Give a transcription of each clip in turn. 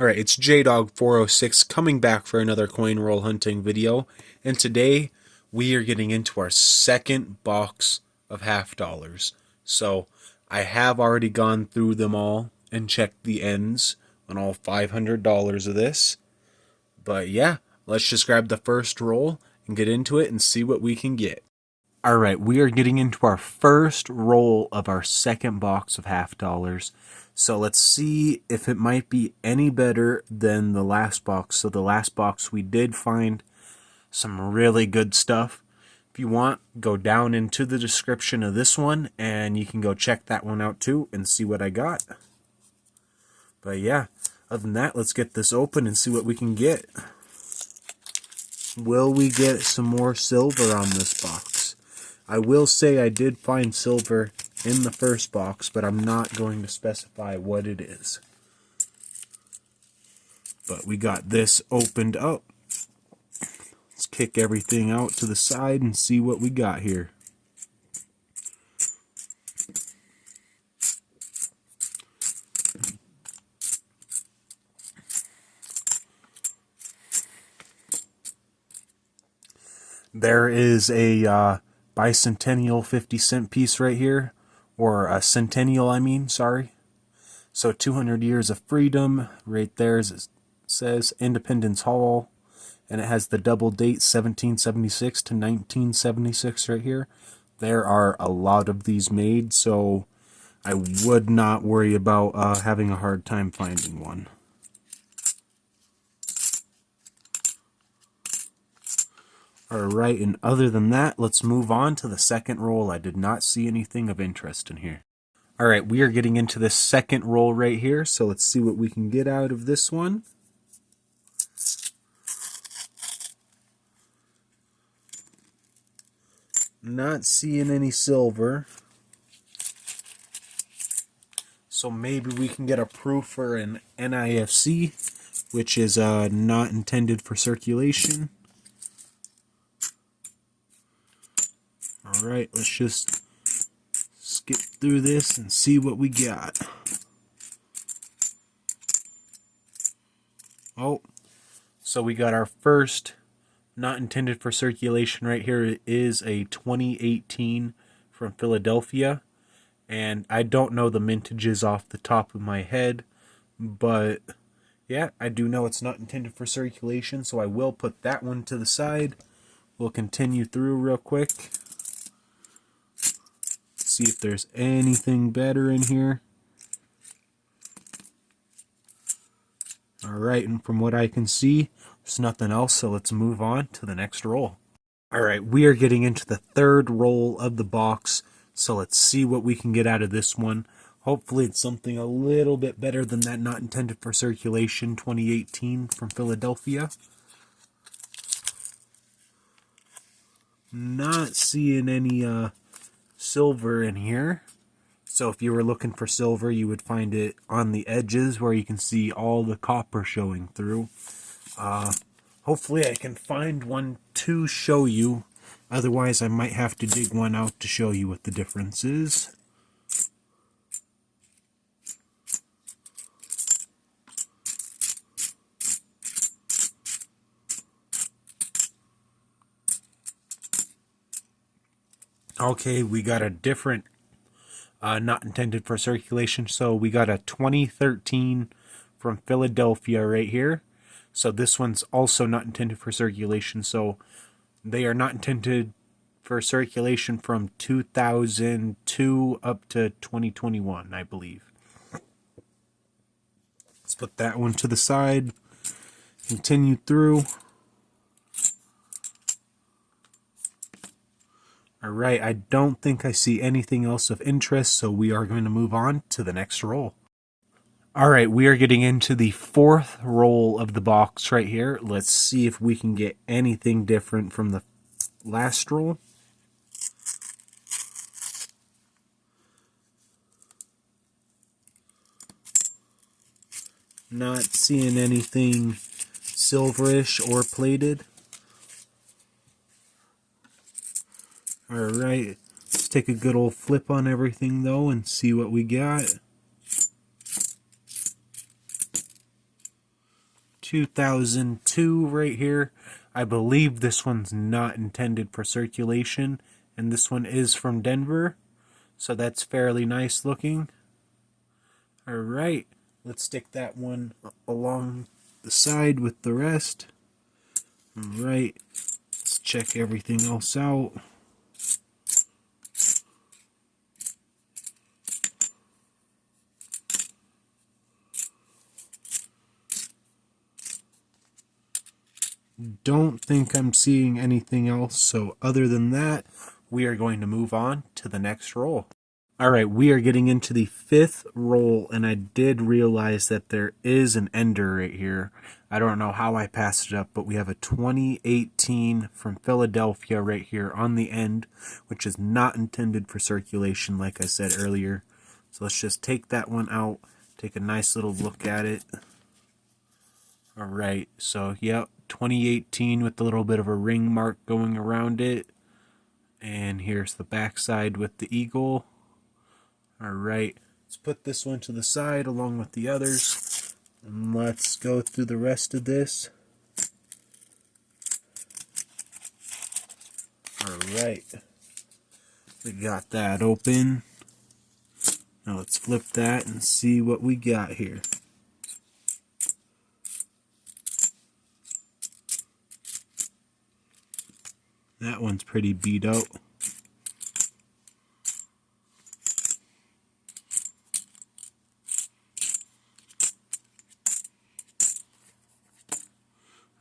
Alright, it's JDog406 coming back for another coin roll hunting video, and today we are getting into our second box of half dollars. So I have already gone through them all and checked the ends on all $500 of this. But yeah, let's just grab the first roll and get into it and see what we can get. Alright, we are getting into our first roll of our second box of half dollars. So let's see if it might be any better than the last box. So the last box we did find some really good stuff. If you want, go down into the description of this one and you can go check that one out too and see what I got. But yeah, other than that, let's get this open and see what we can get. Will we get some more silver on this box? I will say I did find silver in the first box, but I'm not going to specify what it is. But we got this opened up. Let's kick everything out to the side and see what we got here. There is a bicentennial 50-cent piece right here, or a centennial, I mean, sorry. So 200 years of freedom right there, as it says, Independence Hall, and it has the double date 1776 to 1976 right here. There are a lot of these made, so I would not worry about having a hard time finding one. Alright, and other than that, let's move on to the second roll. I did not see anything of interest in here. Alright, we are getting into the second roll right here, so let's see what we can get out of this one. Not seeing any silver. So maybe we can get a proof for an NIFC, which is not intended for circulation. Alright, let's just skip through this and see what we got. Oh, so we got our first not intended for circulation right here. It is a 2018 from Philadelphia. And I don't know the mintages off the top of my head, but yeah, I do know it's not intended for circulation, so I will put that one to the side. We'll continue through real quick. See if there's anything better in here. Alright, and from what I can see, there's nothing else, so let's move on to the next roll. Alright, we are getting into the third roll of the box, so let's see what we can get out of this one. Hopefully it's something a little bit better than that not intended for circulation 2018 from Philadelphia. Not seeing any silver in here. So if you were looking for silver, you would find it on the edges where you can see all the copper showing through. Hopefully I can find one to show you. Otherwise I might have to dig one out to show you what the difference is. Okay, we got a different not intended for circulation. So we got a 2013 from Philadelphia right here. So this one's also not intended for circulation. So they are not intended for circulation from 2002 up to 2021, I believe. Let's put that one to the side. Continue through. Alright, I don't think I see anything else of interest, so we are going to move on to the next roll. Alright, we are getting into the fourth roll of the box right here. Let's see if we can get anything different from the last roll. Not seeing anything silverish or plated. Alright, let's take a good old flip on everything though and see what we got. 2002 right here. I believe this one's not intended for circulation, and this one is from Denver, so that's fairly nice looking. Alright, let's stick that one along the side with the rest. Alright, let's check everything else out. Don't think I'm seeing anything else, so other than that, we are going to move on to the next roll. Alright, we are getting into the 5th roll, and I did realize that there is an ender right here. I don't know how I passed it up, but we have a 2018 from Philadelphia right here on the end, which is not intended for circulation like I said earlier. So let's just take that one out, take a nice little look at it. Alright, so yep, 2018 with a little bit of a ring mark going around it. And here's the backside with the eagle. Alright, let's put this one to the side along with the others. And let's go through the rest of this. Alright, we got that open. Now let's flip that and see what we got here. That one's pretty beat out.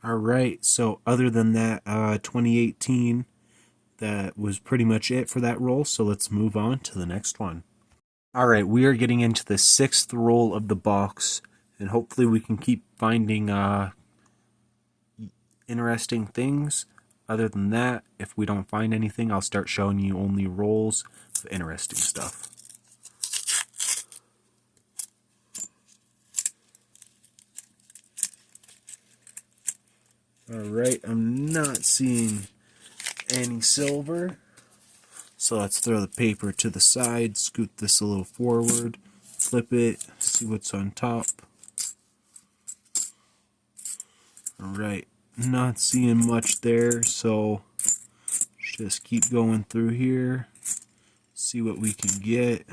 Alright, so other than that 2018, that was pretty much it for that roll, so let's move on to the next one. Alright, we are getting into the 6th roll of the box, and hopefully we can keep finding interesting things. Other than that, if we don't find anything, I'll start showing you only rolls of interesting stuff. Alright, I'm not seeing any silver. So let's throw the paper to the side, scoot this a little forward, flip it, see what's on top. Alright, not seeing much there, so just keep going through here, see what we can get.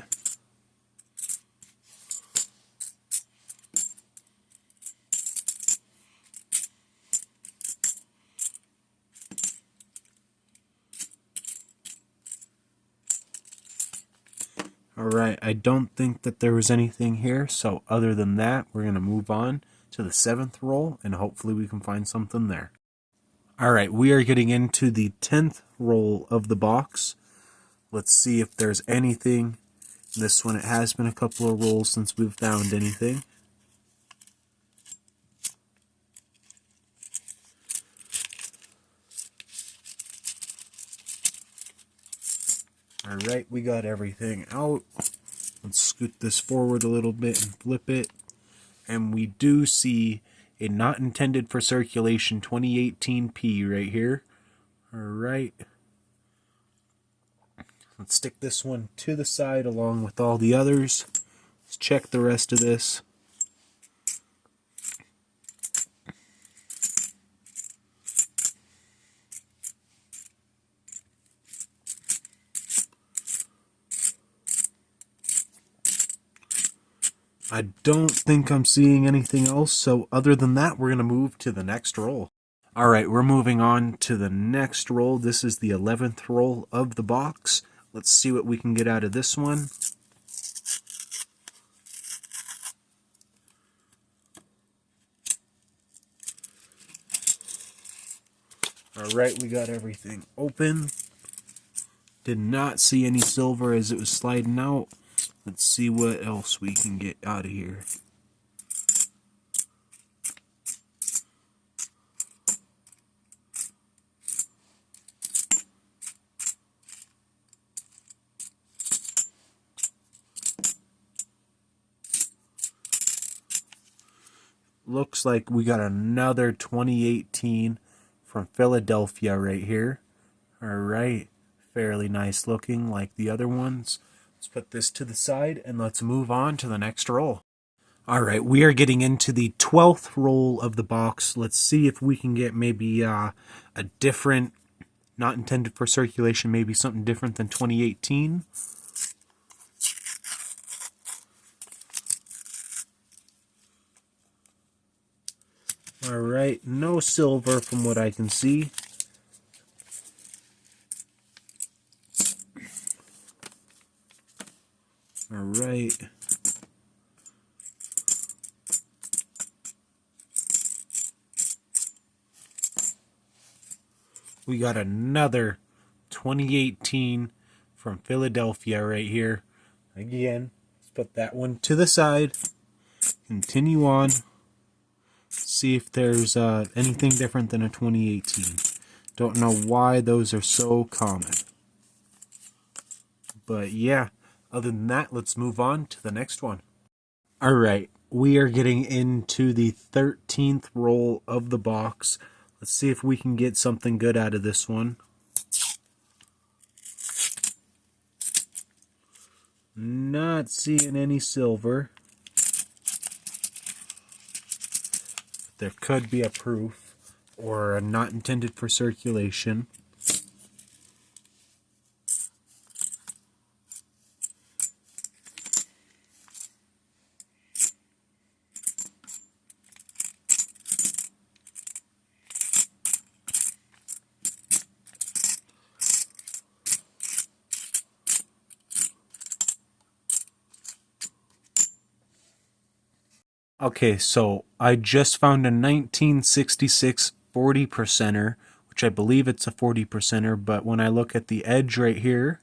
Alright, I don't think that there was anything here, so other than that, we're going to move on to the 7th roll, and hopefully we can find something there. Alright, we are getting into the 10th roll of the box. Let's see if there's anything. This one, it has been a couple of rolls since we've found anything. Alright, we got everything out. Let's scoot this forward a little bit and flip it. And we do see a not intended for circulation 2018P right here. Alright. Let's stick this one to the side along with all the others. Let's check the rest of this. I don't think I'm seeing anything else, so other than that, we're going to move to the next roll. Alright, we're moving on to the next roll. This is the 11th roll of the box. Let's see what we can get out of this one. Alright, we got everything open. Did not see any silver as it was sliding out. Let's see what else we can get out of here. Looks like we got another 2018 from Philadelphia right here. Alright, fairly nice looking like the other ones. Let's put this to the side and let's move on to the next roll. All right, we are getting into the 12th roll of the box. Let's see if we can get maybe a different, not intended for circulation, maybe something different than 2018. All right, no silver from what I can see. All right. We got another 2018 from Philadelphia right here. Again, let's put that one to the side. Continue on. See if there's anything different than a 2018. Don't know why those are so common. But yeah, other than that, let's move on to the next one. All right, we are getting into the 13th roll of the box. Let's see if we can get something good out of this one. Not seeing any silver. There could be a proof or a not intended for circulation. Okay, so I just found a 1966 40%er, which I believe it's a 40%er, but when I look at the edge right here,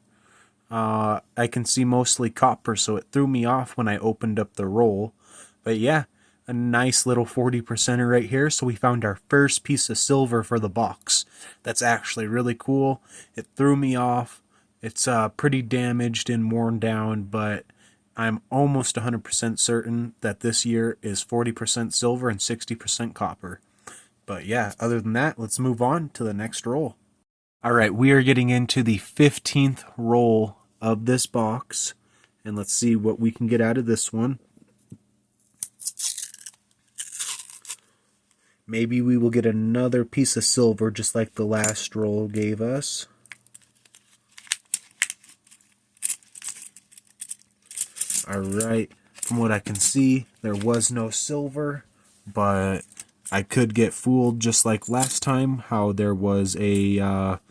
I can see mostly copper, so it threw me off when I opened up the roll. But yeah, a nice little 40%er right here, so we found our first piece of silver for the box. That's actually really cool. It threw me off. It's pretty damaged and worn down, but I'm almost 100% certain that this year is 40% silver and 60% copper. But yeah, other than that, let's move on to the next roll. All right, we are getting into the 15th roll of this box, and let's see what we can get out of this one. Maybe we will get another piece of silver just like the last roll gave us. Alright, from what I can see, there was no silver, but I could get fooled just like last time, how there was a, a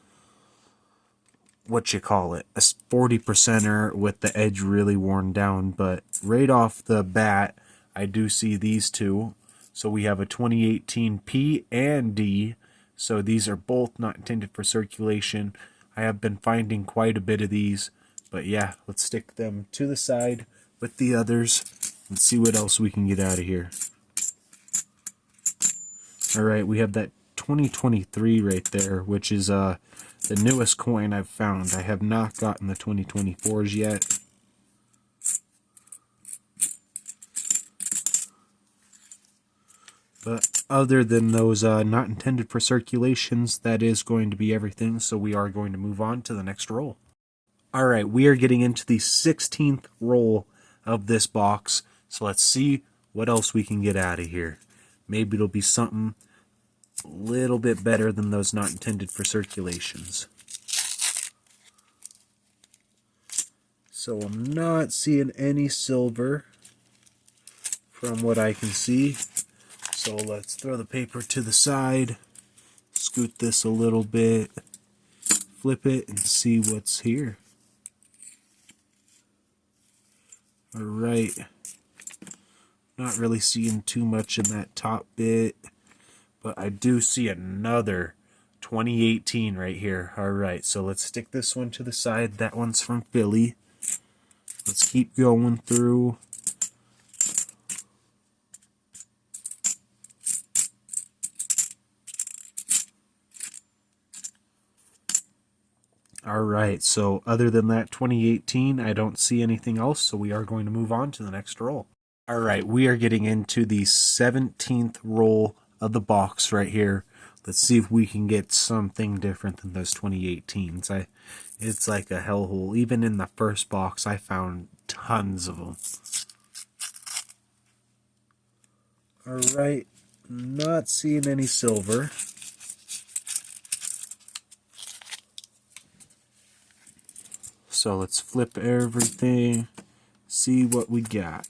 40%er with the edge really worn down, but right off the bat, I do see these two. So we have a 2018 P and D, so these are both not intended for circulation. I have been finding quite a bit of these, but yeah, let's stick them to the side with the others and see what else we can get out of here. Alright, we have that 2023 right there, which is the newest coin I've found. I have not gotten the 2024s yet. But other than those not intended for circulations, that is going to be everything, so we are going to move on to the next roll. Alright, we are getting into the 16th roll of this box, so let's see what else we can get out of here. Maybe it'll be something a little bit better than those not intended for circulations. So I'm not seeing any silver from what I can see. So let's throw the paper to the side, scoot this a little bit, flip it, and see what's here. Alright, not really seeing too much in that top bit, but I do see another 2018 right here. Alright, so let's stick this one to the side. That one's from Philly. Let's keep going through. Alright, so other than that 2018, I don't see anything else, so we are going to move on to the next roll. Alright, we are getting into the 17th roll of the box right here. Let's see if we can get something different than those 2018s. It's like a hellhole. Even in the first box, I found tons of them. Alright, not seeing any silver. So let's flip everything, see what we got.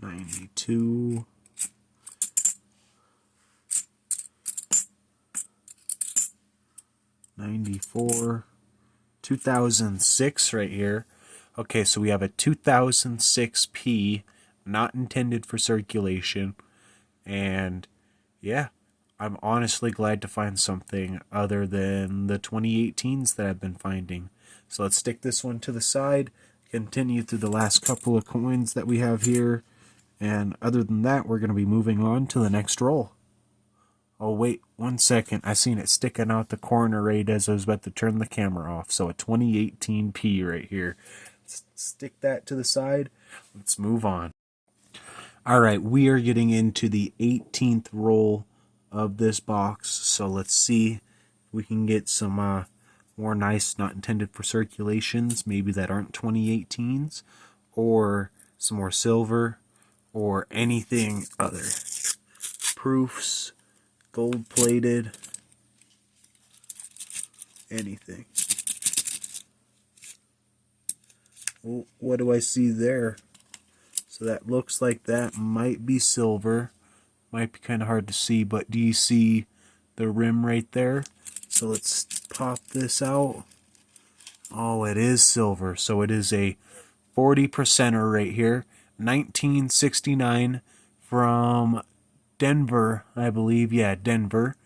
$92. 94, 2006 right here. Okay, so we have a 2006 P, not intended for circulation, and yeah, I'm honestly glad to find something other than the 2018s that I've been finding. So let's stick this one to the side, continue through the last couple of coins that we have here, and other than that, we're going to be moving on to the next roll. Oh wait, 1 second. I seen it sticking out the corner right as I was about to turn the camera off. So a 2018 P right here. Let's stick that to the side. Let's move on. Alright, we are getting into the 18th roll of this box. So let's see if we can get some more nice, not intended for circulations, maybe that aren't 2018s, or some more silver, or anything other. Proofs. Gold plated, anything. Well, what do I see there? So that looks like that might be silver. Might be kind of hard to see, but do you see the rim right there? So let's pop this out. Oh, it is silver. So it is a 40%er right here. 1969 from Denver, I believe. Yeah, Denver.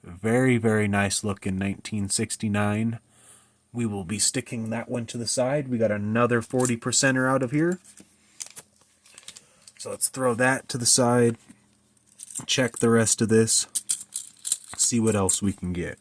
Very, very nice looking 1969. We will be sticking that one to the side. We got another 40%er out of here. So let's throw that to the side. Check the rest of this. See what else we can get.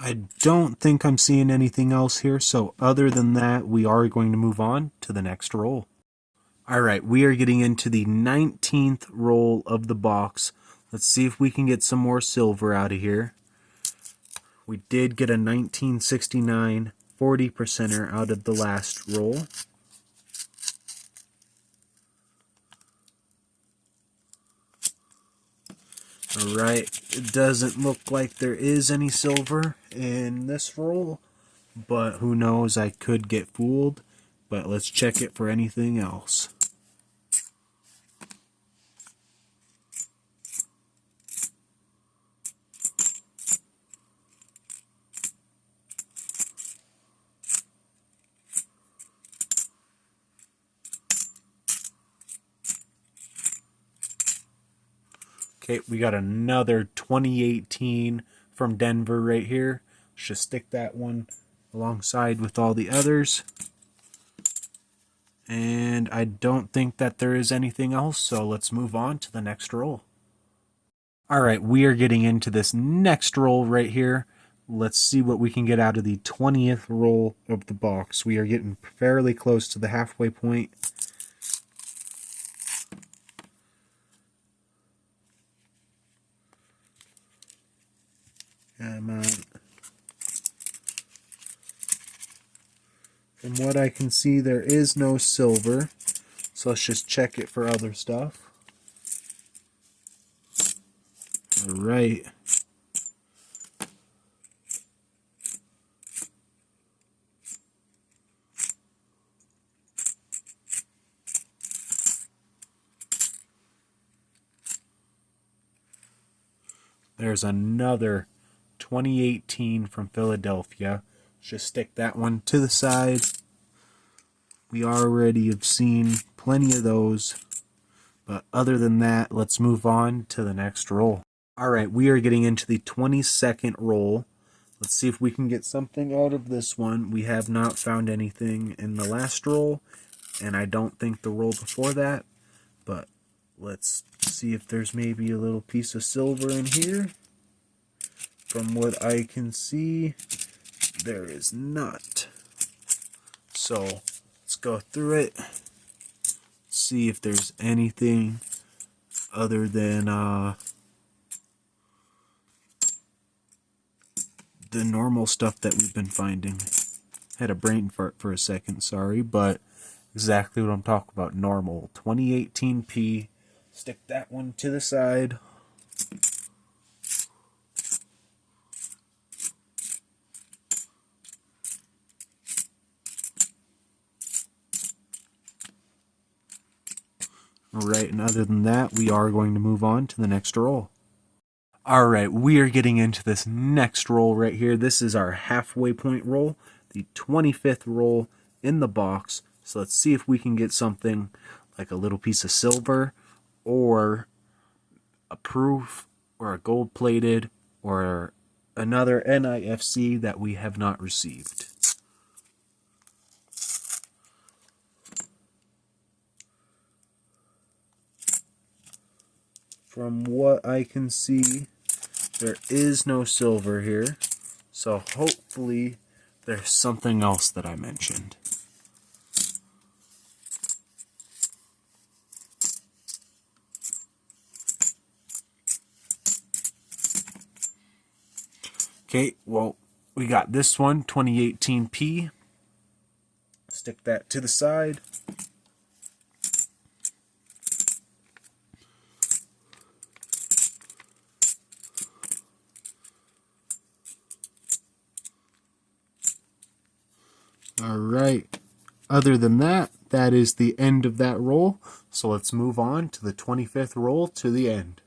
I don't think I'm seeing anything else here, so other than that, we are going to move on to the next roll. Alright, we are getting into the 19th roll of the box. Let's see if we can get some more silver out of here. We did get a 1969 40%er out of the last roll. Alright, it doesn't look like there is any silver in this roll, but who knows, I could get fooled. But let's check it for anything else. Okay, we got another 2018 from Denver right here. Let's just stick that one alongside with all the others. And I don't think that there is anything else, so let's move on to the next roll. Alright, we are getting into this next roll right here. Let's see what we can get out of the 20th roll of the box. We are getting fairly close to the halfway point. Come on. From what I can see, there is no silver. So let's just check it for other stuff. Alright. There's another 2018 from Philadelphia. Let's just stick that one to the side. We already have seen plenty of those. But other than that, let's move on to the next roll. Alright, we are getting into the 22nd roll. Let's see if we can get something out of this one. We have not found anything in the last roll, and I don't think the roll before that. But let's See if there's maybe a little piece of silver in here. From what I can see, there is not. So let's go through it, see if there's anything other than the normal stuff that we've been finding. Had a brain fart for a second, sorry, but exactly what I'm talking about. Normal 2018P. Stick that one to the side. Alright, and other than that, we are going to move on to the next roll. Alright, we are getting into this next roll right here. This is our halfway point roll, the 25th roll in the box. So let's see if we can get something like a little piece of silver, or a proof, or a gold plated, or another NIFC that we have not received. From what I can see, there is no silver here, so hopefully there's something else that I mentioned. Okay, well, we got this one, 2018P. Stick that to the side. Alright, other than that, that is the end of that roll. So let's move on to the 25th roll to the end.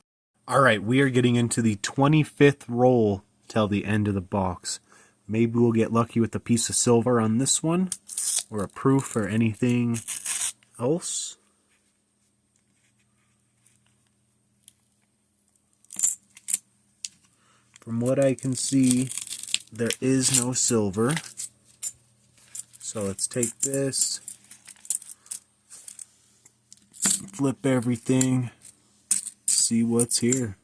Alright, we are getting into the 25th roll till the end of the box. Maybe we'll get lucky with a piece of silver on this one, or a proof, or anything else. From what I can see, there is no silver. So let's take this, flip everything, see what's here.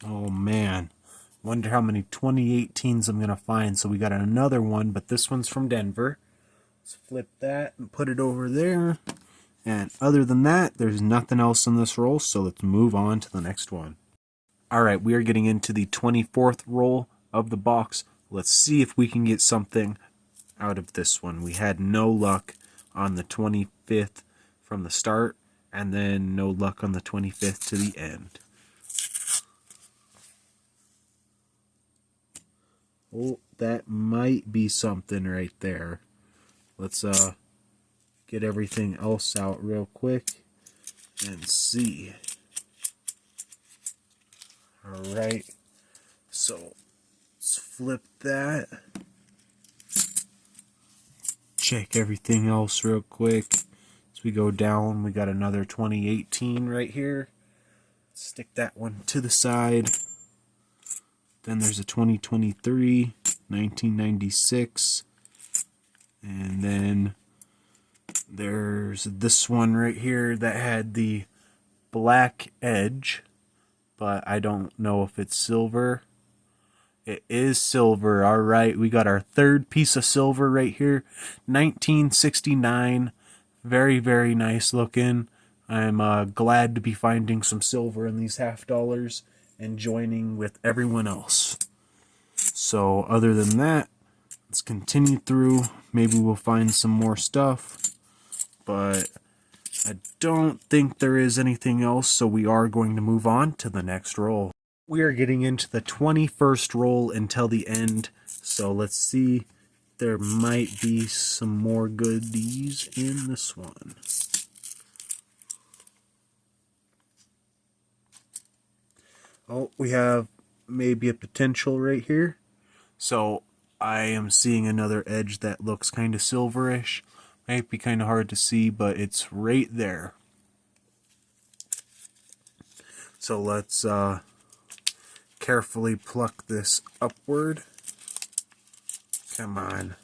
Oh man, wonder how many 2018s I'm going to find. So we got another one, but this one's from Denver. Let's flip that and put it over there. And other than that, there's nothing else in this roll, so let's move on to the next one. Alright, we are getting into the 24th roll of the box. Let's see if we can get something out of this one. We had no luck on the 25th from the start, and then no luck on the 25th to the end. Oh, that might be something right there. Let's get everything else out real quick and see. Alright, so let's flip that. Check everything else real quick. As we go down, we got another 2018 right here. Stick that one to the side. Then there's a 2023, 1996, and then there's this one right here that had the black edge, but I don't know if it's silver. It is silver. All right, we got our third piece of silver right here, 1969. Very, very nice looking. I'm glad to be finding some silver in these half dollars and joining with everyone else. So other than that, let's continue through. Maybe we'll find some more stuff, but I don't think there is anything else, so we are going to move on to the next roll. We are getting into the 21st roll until the end, so let's see. There might be some more goodies in this one. Oh, we have maybe a potential right here. So I am seeing another edge that looks kind of silverish. Might be kind of hard to see, but it's right there. So let's carefully pluck this upward. Come on.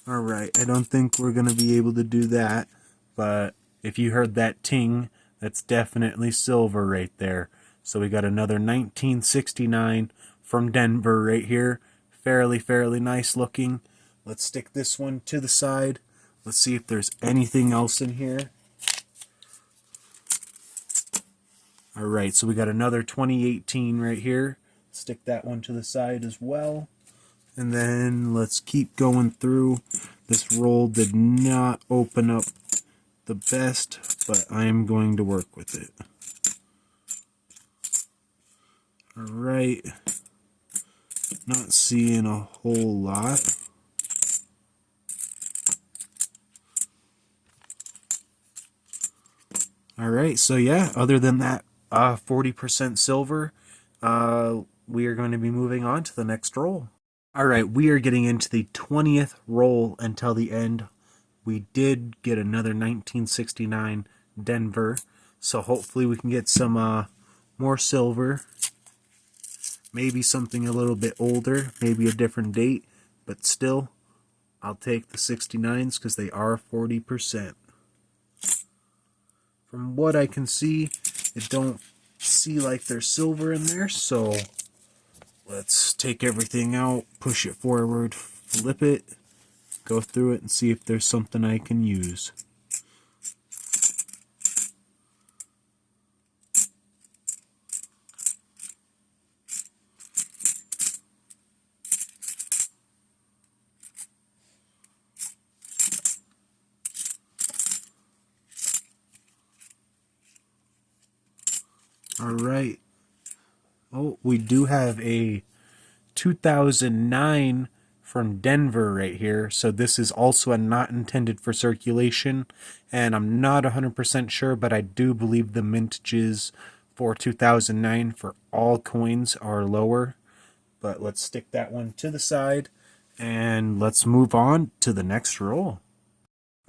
Alright, I don't think we're going to be able to do that, but if you heard that ting, that's definitely silver right there. So we got another 1969 from Denver right here. Fairly nice looking. Let's stick this one to the side. Let's see if there's anything else in here. Alright, so we got another 2018 right here. Stick that one to the side as well. And then let's keep going through. This roll did not open up the best, but I am going to work with it. Alright. Not seeing a whole lot. Alright, so yeah, other than that 40% silver, we are going to be moving on to the next roll. Alright, we are getting into the 20th roll until the end. We did get another 1969 Denver, so hopefully we can get some more silver. Maybe something a little bit older, maybe a different date, but still, I'll take the 69s because they are 40%. From what I can see, it don't see like there's silver in there, so let's take everything out, push it forward, flip it, go through it, and see if there's something I can use. Alright. Oh, we do have a 2009 from Denver right here. So this is also a not intended for circulation. And I'm not 100% sure, but I do believe the mintages for 2009 for all coins are lower. But let's stick that one to the side. And let's move on to the next roll.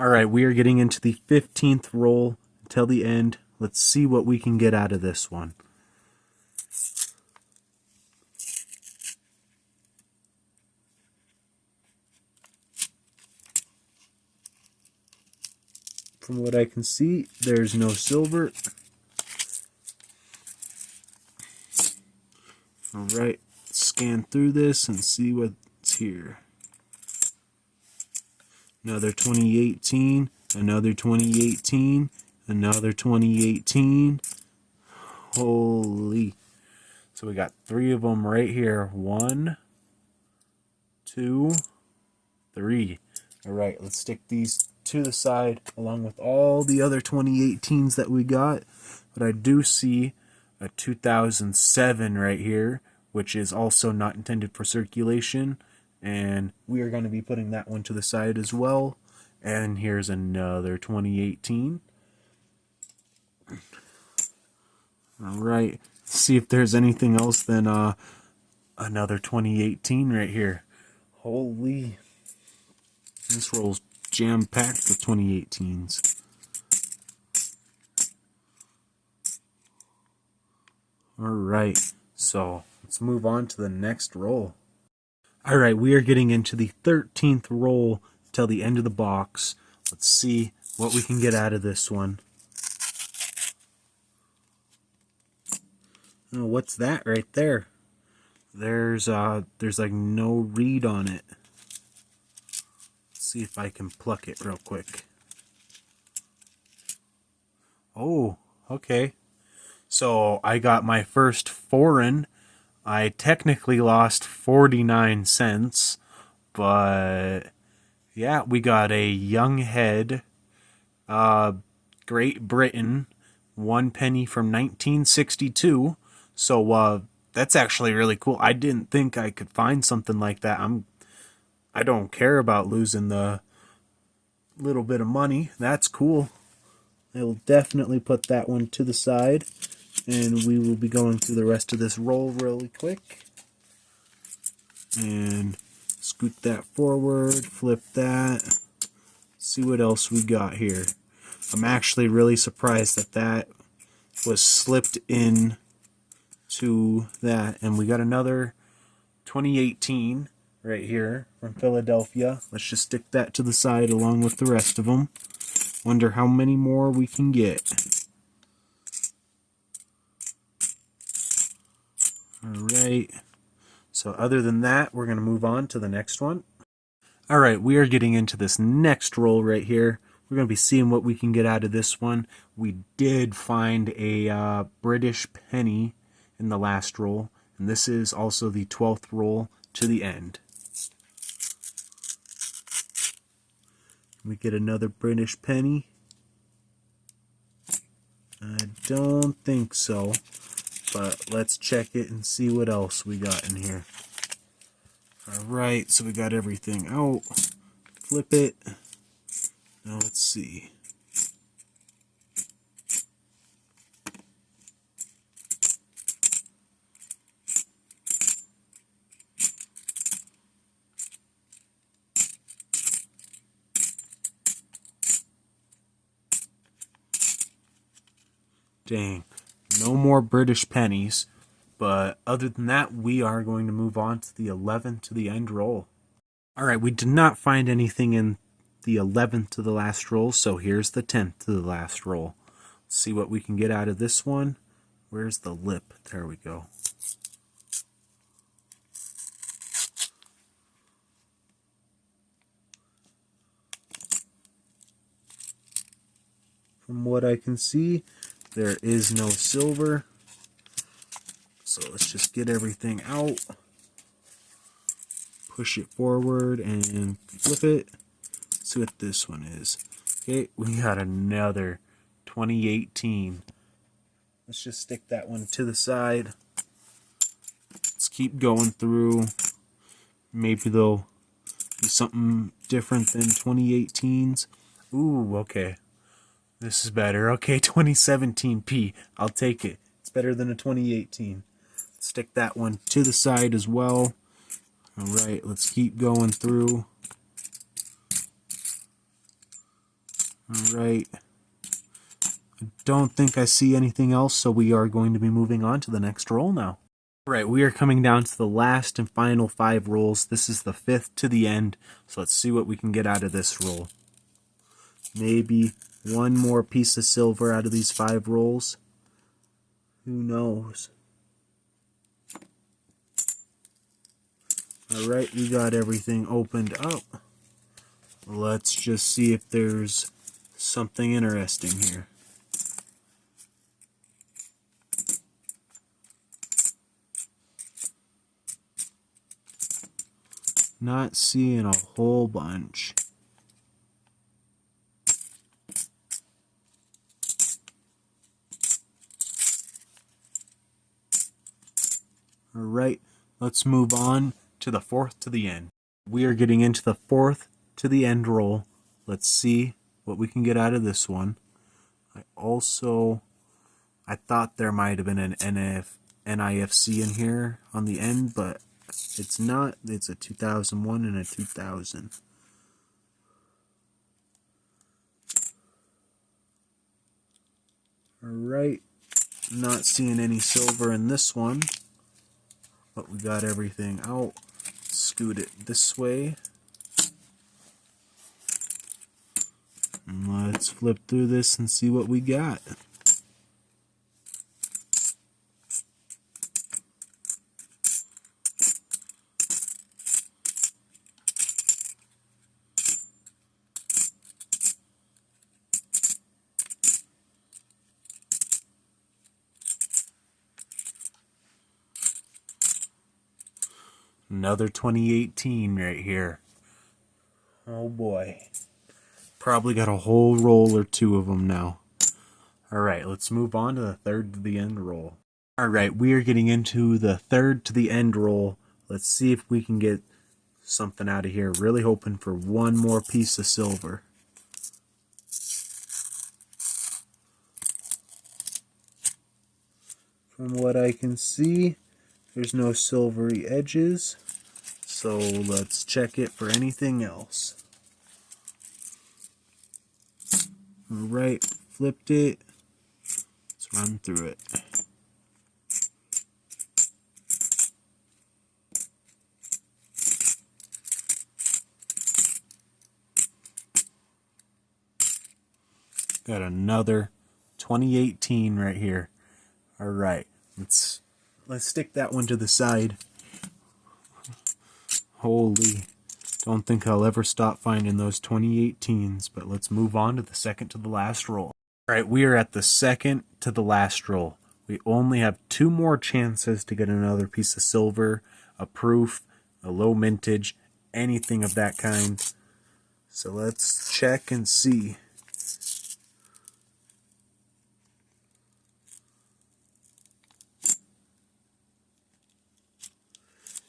Alright, we are getting into the 15th roll until the end. Let's see what we can get out of this one. From what I can see, there's no silver. Alright, scan through this and see what's here. Another 2018, another 2018, another 2018. Holy. So we got 3 of them right here. 1, 2, 3. Alright, let's stick these to the side along with all the other 2018s that we got. But I do see a 2007 right here, which is also not intended for circulation. And we are going to be putting that one to the side as well. And here's another 2018. Alright, let's see if there's anything else than another 2018 right here. Holy. This roll's jam-packed with 2018s. Alright, so let's move on to the next roll. Alright, we are getting into the 13th roll till the end of the box. Let's see what we can get out of this one. Oh, what's that right there? There's like no read on it. Let's see if I can pluck it real quick. Oh, okay. So I got my first foreign. I technically lost 49 cents, but yeah, we got a Young Head, Great Britain, 1 penny from 1962. So that's actually really cool. I didn't think I could find something like that. I don't care about losing the little bit of money. That's cool. I will definitely put that one to the side. And we will be going through the rest of this roll really quick. And scoot that forward, flip that. see what else we got here. I'm actually really surprised that that was slipped in to that. And we got another 2018 right here from Philadelphia. Let's just stick that to the side along with the rest of them. Wonder how many more we can get. Alright, so other than that, we're going to move on to the next one. Alright, we are getting into this next roll right here. We're going to be seeing what we can get out of this one. We did find a British penny in the last roll, and this is also the 12th roll to the end. We get another British penny. I don't think so. But let's check it and see what else we got in here. Alright, so we got everything out. Flip it. Now let's see. Dang. No more British pennies, but other than that, we are going to move on to the 11th to the end roll. Alright, we did not find anything in the 11th to the last roll, so here's the 10th to the last roll. Let's see what we can get out of this one. Where's the lip? There we go. From what I can see, there is no silver. So let's just get everything out, push it forward and flip it. Let's see what this one is. Okay, we got another 2018. Let's just stick that one to the side. Let's keep going through. Maybe there'll be something different than 2018's. Ooh, okay. This is better. Okay, 2017P. I'll take it. It's better than a 2018. Stick that one to the side as well. Alright, let's keep going through. Alright. I don't think I see anything else, so we are going to be moving on to the next roll now. Alright, we are coming down to the last and final 5 rolls. This is the 5th to the end, so let's see what we can get out of this roll. Maybe one more piece of silver out of these 5 rolls. Who knows? Alright, we got everything opened up. Let's just see if there's something interesting here. Not seeing a whole bunch. Alright, let's move on to the 4th to the end. We are getting into the 4th to the end roll. Let's see what we can get out of this one. I thought there might have been an NIFC in here on the end, but it's not. It's a 2001 and a 2000. Alright, not seeing any silver in this one, but we got everything out. Scoot it this way. And let's flip through this and see what we got. Another 2018 right here. Oh boy. Probably got a whole roll or two of them now. Alright, let's move on to the 3rd to the end roll. Alright, we are getting into the 3rd to the end roll. Let's see if we can get something out of here. Really hoping for one more piece of silver. From what I can see, there's no silvery edges. So let's check it for anything else. Alright, flipped it. Let's run through it. Got another 2018 right here. Alright, let's stick that one to the side. Holy, don't think I'll ever stop finding those 2018s, but let's move on to the second to the last roll. Alright, we are at the second to the last roll. We only have 2 more chances to get another piece of silver, a proof, a low mintage, anything of that kind. So let's check and see.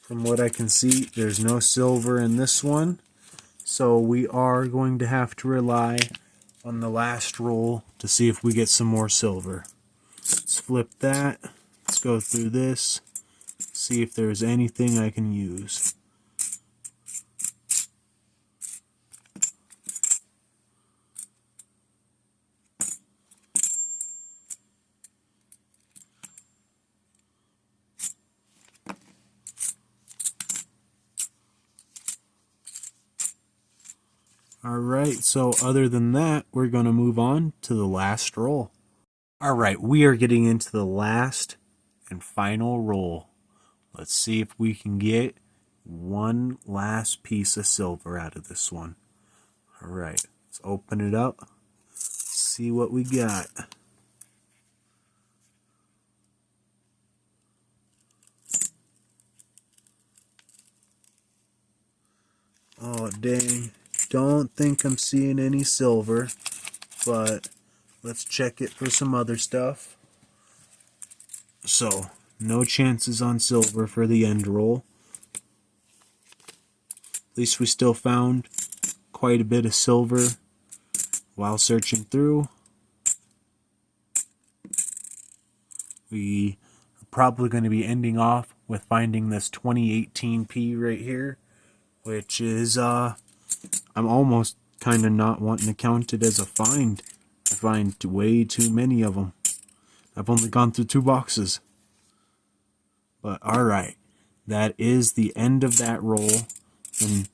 From what I can see, there's no silver in this one. So we are going to have to rely on the last roll to see if we get some more silver. Let's flip that. Let's go through this. See if there's anything I can use. Alright, so other than that, we're going to move on to the last roll. Alright, we are getting into the last and final roll. Let's see if we can get one last piece of silver out of this one. Alright, let's open it up. See what we got. Oh, dang. Don't think I'm seeing any silver, but let's check it for some other stuff. So, no chances on silver for the end roll. At least we still found quite a bit of silver while searching through. We are probably going to be ending off with finding this 2018p right here, which is I'm almost kind of not wanting to count it as a find. I find way too many of them. I've only gone through 2 boxes. But alright, that is the end of that roll. And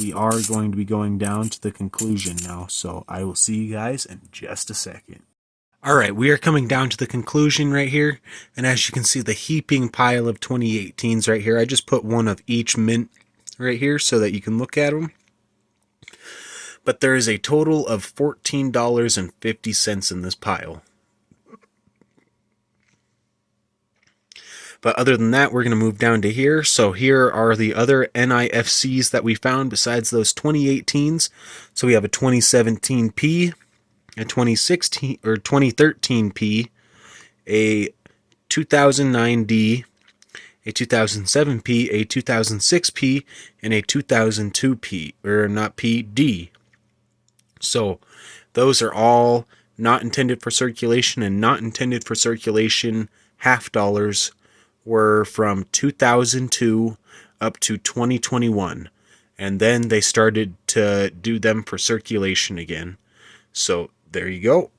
we are going to be going down to the conclusion now. So I will see you guys in just a second. Alright, we are coming down to the conclusion right here. And as you can see, the heaping pile of 2018s right here. I just put one of each mint right here so that you can look at them. But there is a total of $14.50 in this pile. But other than that, we're going to move down to here. So here are the other NIFCs that we found besides those 2018s. So we have a 2017P, a 2016 or 2013P, a 2009D, a 2007P, a 2006P, and a 2002P, or not PD. So those are all not intended for circulation, and not intended for circulation half dollars were from 2002 up to 2021. And then they started to do them for circulation again. So there you go.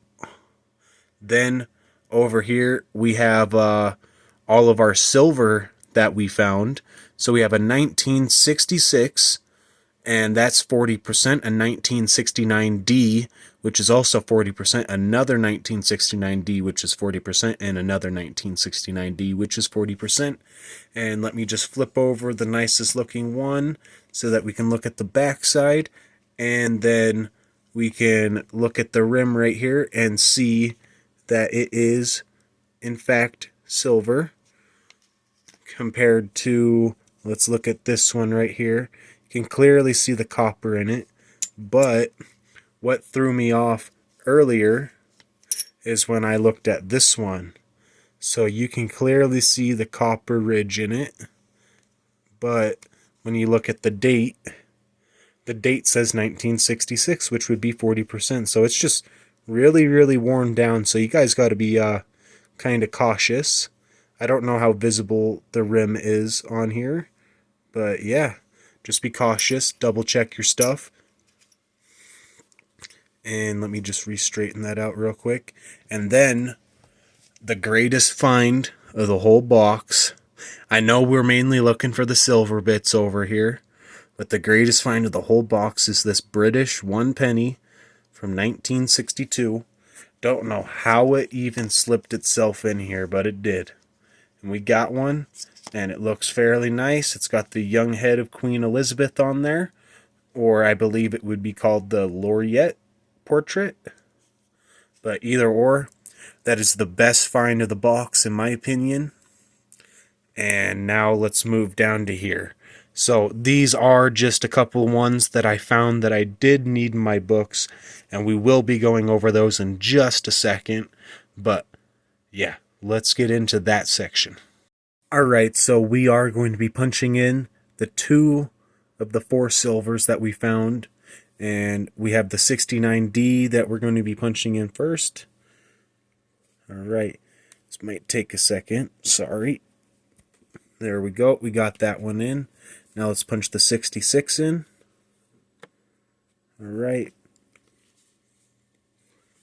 Then over here we have all of our silver that we found. So we have a 1966, and that's 40%, a 1969D, which is also 40%, another 1969D, which is 40%, and another 1969D, which is 40%. And let me just flip over the nicest looking one so that we can look at the back side, and then we can look at the rim right here and see that it is, in fact, silver compared to, let's look at this one right here. You can clearly see the copper in it, but what threw me off earlier is when I looked at this one. So you can clearly see the copper ridge in it, but when you look at the date says 1966, which would be 40%. So it's just really, really worn down. So you guys got to be kind of cautious. I don't know how visible the rim is on here, but yeah, just be cautious. Double check your stuff. And let me just re-straighten that out real quick. And then the greatest find of the whole box. I know we're mainly looking for the silver bits over here, but the greatest find of the whole box is this British 1 penny from 1962. Don't know how it even slipped itself in here, but it did. And we got one, and it looks fairly nice. It's got the young head of Queen Elizabeth on there, or I believe it would be called the Laureate portrait. But either or, that is the best find of the box in my opinion. And now let's move down to here. So these are just a couple ones that I found that I did need in my books, and we will be going over those in just a second. But yeah, let's get into that section. Alright, so we are going to be punching in the 2 of the 4 silvers that we found. And we have the 69D that we're going to be punching in first. Alright, this might take a second, sorry. There we go, we got that one in. Now let's punch the 66 in. Alright.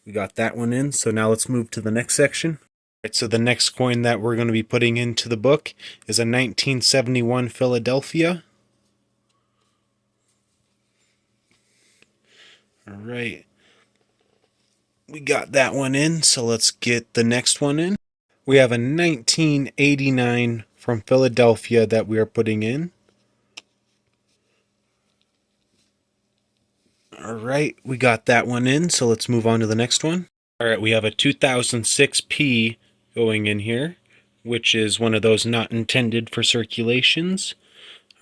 We got that one in, so now let's move to the next section. Alright, so the next coin that we're going to be putting into the book is a 1971 Philadelphia. Alright. We got that one in, so let's get the next one in. We have a 1989 from Philadelphia that we are putting in. Alright, we got that one in, so let's move on to the next one. Alright, we have a 2006 P going in here, which is one of those not intended for circulations.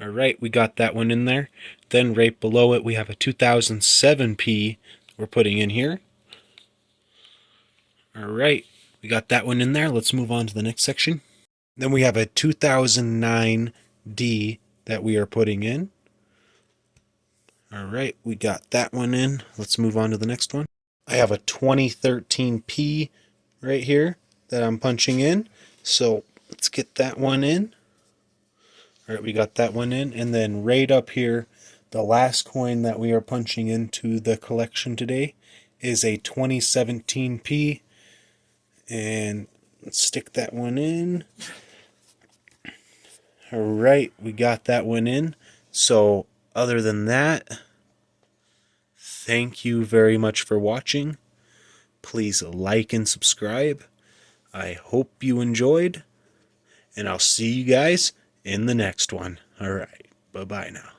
Alright, we got that one in there. Then right below it we have a 2007 P we're putting in here. Alright, we got that one in there. Let's move on to the next section. Then we have a 2009 D that we are putting in. Alright, we got that one in. Let's move on to the next one. I have a 2013 P right here that I'm punching in. So let's get that one in. Alright, we got that one in. And then right up here, the last coin that we are punching into the collection today is a 2017 P. And let's stick that one in. Alright, we got that one in. So other than that, thank you very much for watching. Please like and subscribe. I hope you enjoyed, and I'll see you guys in the next one. Alright, bye-bye now.